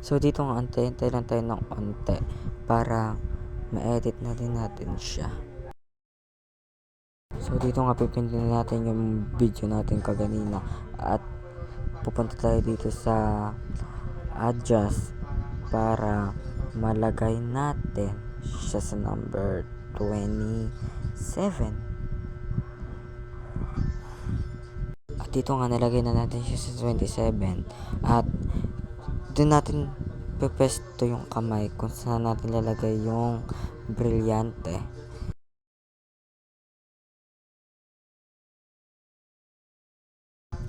So dito nga antay-antay lang tayo ng onte para ma-edit na din natin siya. So dito nga pipindutin natin yung video natin kaganina at pupunta tayo dito sa adjust para malagay natin siya sa number 27. At dito nga nalagay na natin siya sa 27 at doon natin pepesto yung kamay kung saan natin lalagay yung brilyante.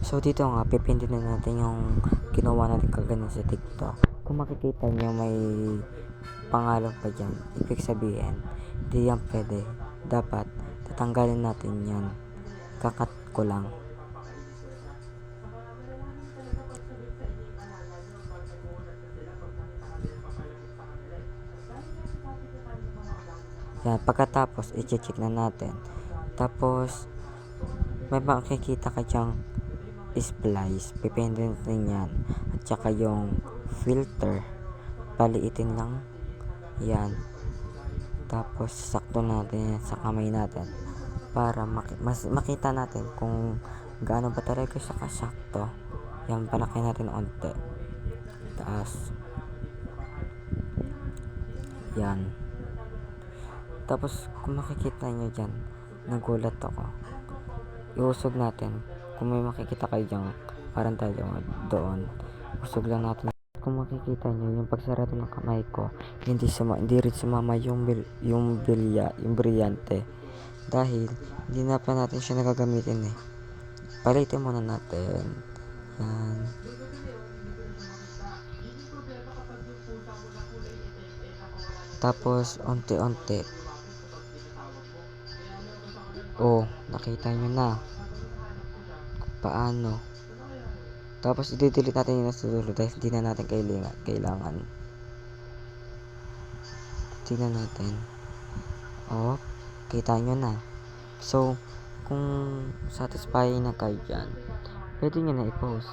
So dito nga pipindutin natin yung ginawa natin kagano sa TikTok. Kung makikita nyo may pangalan pa dyan, ibig sabihin di yan pwede. Dapat tatanggalin natin yan. Kakat ko lang. Yan, pagkatapos i-check na natin. Tapos may makikita ka dyang splice, pipindutin yan. At saka yung filter, paliitin lang yan. Tapos sakto natin yan sa kamay natin para makita natin kung gaano ba talaga siya kasakto. Yan, palaki natin onte taas. Yan. Tapos kung makikita nyo dyan, nagulat ako, iusog natin. Kung may makikita kayo dyan parang tayo doon, usog lang natin. Kung makikita nyo yung pagsarado ng kamay ko, hindi rin sumama yung brilyante dahil hindi na pa natin siya nagagamitin eh. Palitin muna natin. Yan. Tapos onte-onte. Oh, nakita nyo na paano. Tapos i-delete natin yung nasa dulo dahil hindi na natin kailangan. Tingnan natin. Oh, kita nyo na. So, kung satisfying na kayo dyan, pwede nyo na i-post.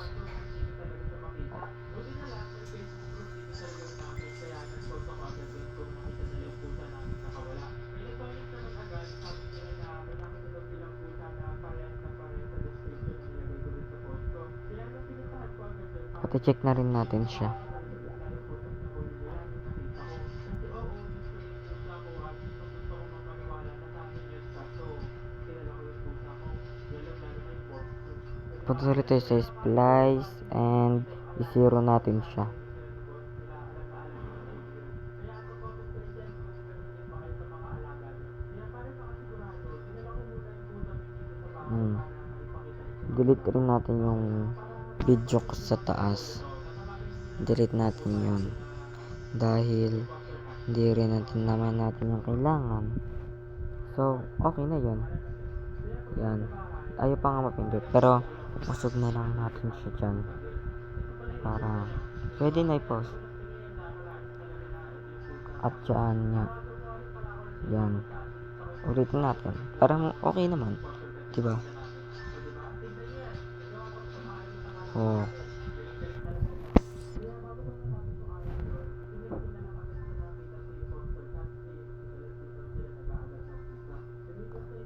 At i-check na rin natin siya. Punta ulit tayo sa splice and i-zero natin siya. Delete rin natin yung video ko sa taas. Delete natin yun dahil hindi rin naman natin yung kailangan. So okay na yun. Yan, ayaw pa nga mapindot pero usog na lang natin siya dyan para pwede na i-post. At dyan nga, yan, ulitin natin parang okay naman, diba? Oh,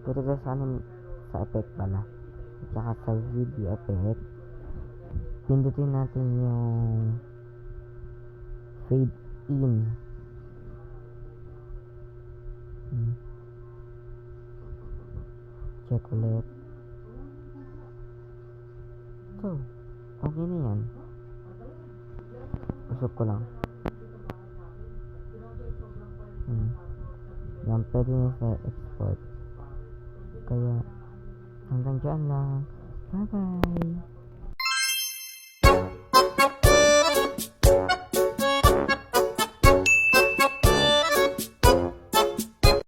punta tayo sa effect pala at saka sa video effect. Pindutin natin yung fade in. Check ulit. So okay na yan. Usap ko lang. Yan, pwede na sa export. Kaya hanggang dyan lang. Bye bye.